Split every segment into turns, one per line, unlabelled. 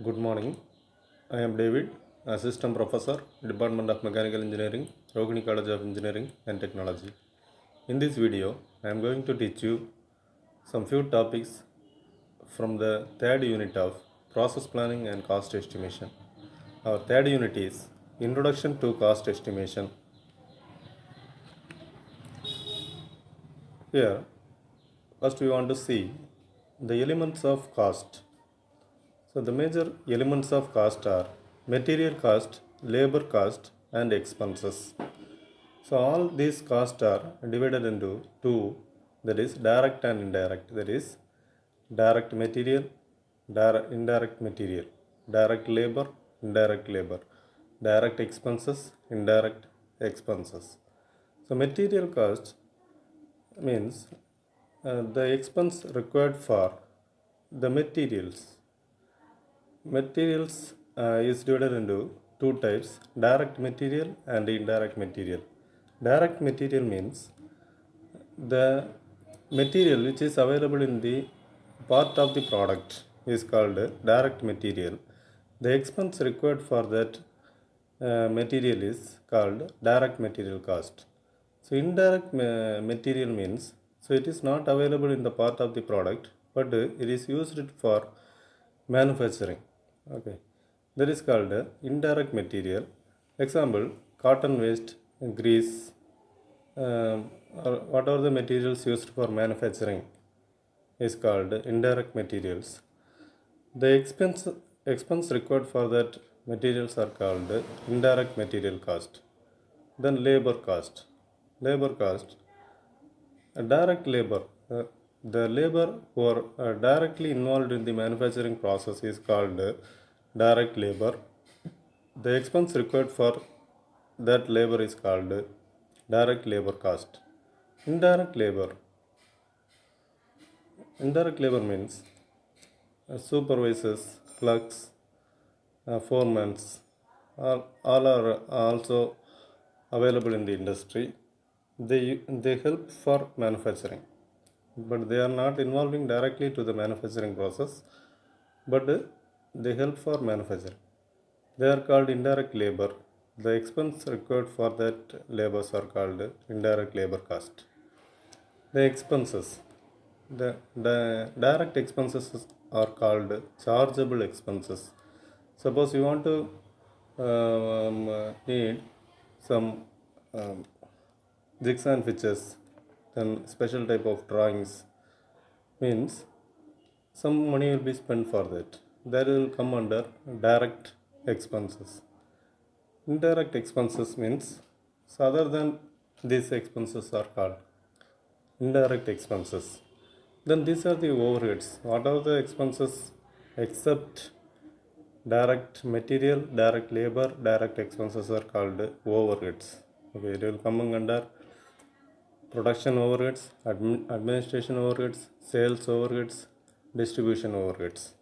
Good morning. I am David, Assistant Professor, Department of Mechanical Engineering, Rohini College of Engineering and Technology. In this video, I am going to teach you some few topics from the third unit of Process Planning and Cost Estimation. Our third unit is Introduction to Cost Estimation. Here, first we want to see the elements of cost. So the major elements of cost are material cost, labor cost and expenses. So all these costs are divided into two, that is direct and indirect. That is direct material, indirect material, direct labor, indirect labor, direct expenses, indirect expenses. So material cost means the expense required for the materials. Materials is divided into two types, direct material and indirect material. Direct material means the material which is available in the part of the product is called direct material. The expense required for that material is called direct material cost. So indirect material means, so it is not available in the part of the product, but it is used for manufacturing. Okay, that is called indirect material. Example, cotton waste, grease, or what are the materials used for manufacturing is called indirect materials. The expense required for that materials are called indirect material cost. Then labor cost. Labor cost, direct labor. The labor who are directly involved in the manufacturing process is called direct labor. The expense required for that labor is called direct labor cost. Indirect labor. Indirect labor means supervisors, clerks, foremen, all are also available in the industry. They help for manufacturing, but they are not involving directly to the manufacturing process, but they help for manufacturing. They are called indirect labor. The expense required for that labors are called indirect labor cost. The expenses. The direct expenses are called chargeable expenses. Suppose you want to need some jigs and fixtures, then special type of drawings means some money will be spent for that. That will come under direct expenses. Indirect expenses means, so other than these expenses are called indirect expenses. Then these are the overheads. What are the expenses except direct material, direct labor, direct expenses are called overheads. Okay, it will come under production overheads, administration overheads, sales overheads, distribution overheads.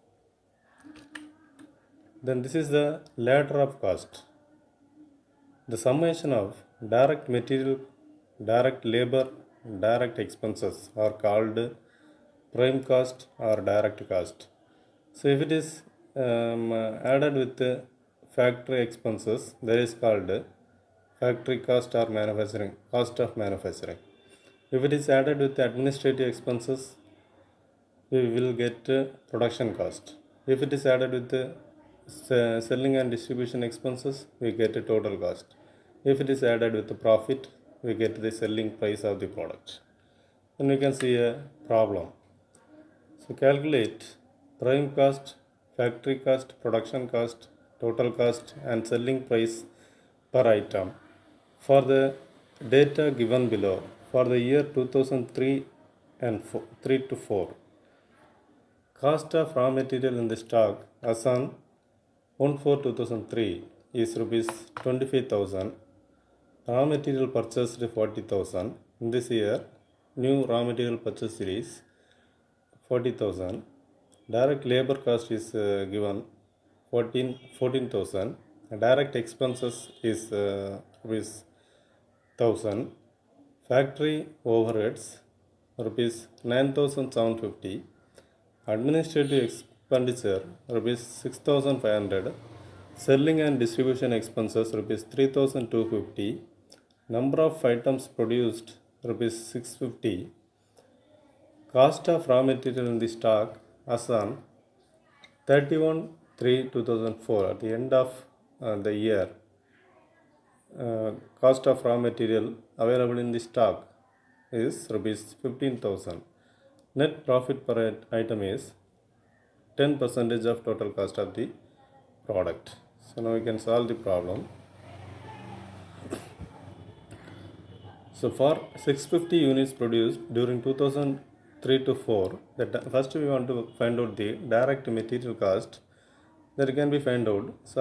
Then this is the ladder of cost. The summation of direct material, direct labor, direct expenses are called prime cost or direct cost. So if it is added with the factory expenses, that is called factory cost or manufacturing cost of manufacturing. If it is added with the administrative expenses, we will get production cost. If it is added with the selling and distribution expenses, we get a total cost. If it is added with the profit, we get the selling price of the product. Then we can see a problem. So calculate prime cost, factory cost, production cost, total cost and selling price per item for the data given below for the year 2003 and 3 to 4. Cost of raw material in the stock as on 1/4/2003 is rupees 25,000. Raw material purchased 40,000. In this year, new raw material purchase is 40,000. Direct labor cost is given 14,000. Direct expenses is rupees 1,000. Factory overheads rupees 9,750. Administrative expenditure rupees 6,500, selling and distribution expenses rupees 3,250, number of items produced rupees 650, cost of raw material in the stock as on 31/3/2004 at the end of the year. Cost of raw material available in the stock is rupees 15,000. Net profit per item is 10% of total cost of the product. So now we can solve the problem. So for 650 units produced during 2003 to 4, first we want to find out the direct material cost that can be found out. So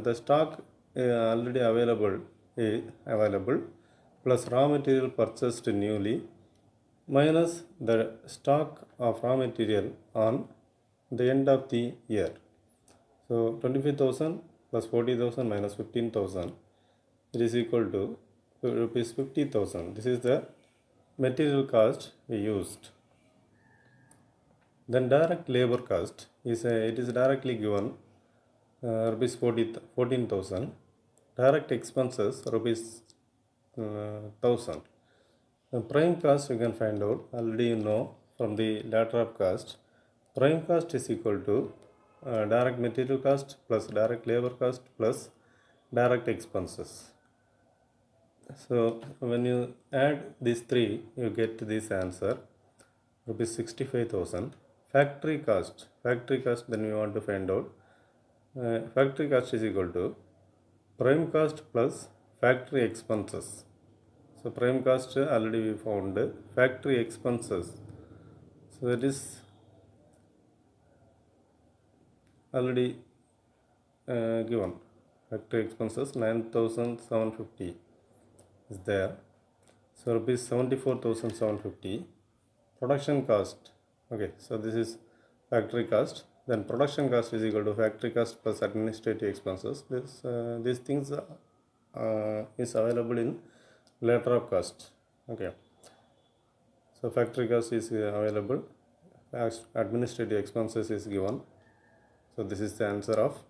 the stock already available plus raw material purchased newly minus the stock of raw material on the end of the year. So 25,000 plus 40,000 minus 15,000, it is equal to rupees 50,000. This is the material cost we used. Then direct labor cost is it is directly given rupees 14,000. Direct expenses rupees 1,000. The prime cost you can find out, already you know from the ladder of cost. Prime cost is equal to direct material cost plus direct labor cost plus direct expenses. So when you add these three, you get this answer, rupees 65,000. Factory cost, then we want to find out. Factory cost is equal to prime cost plus factory expenses. So prime cost already we found. Factory expenses, so that is already given. Factory expenses 9,750 is there. So rupees 74,750. Production cost, okay, so this is factory cost. Then production cost is equal to factory cost plus administrative expenses. These things is available in letter of cost. Okay, so factory cost is available, administrative expenses is given. So this is the answer of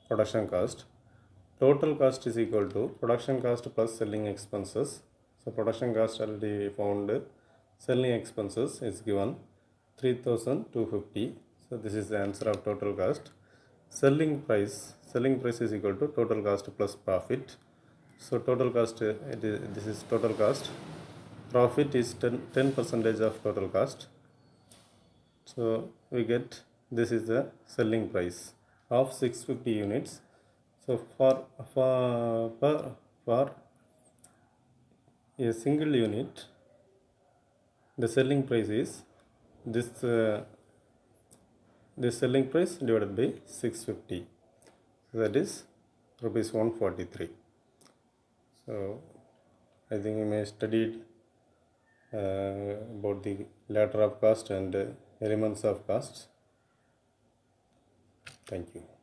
production cost. Total cost is equal to production cost plus selling expenses. So production cost already found. Selling expenses is given 3,250. So this is the answer of total cost. Selling price is equal to total cost plus profit. So total cost, this is total cost. Profit is 10% of total cost. So we get, this is the selling price of 650 units. So for a single unit, the selling price is this selling price divided by 650. So that is rupees 143. So I think you may studied about the ladder of cost and elements of cost. Thank you.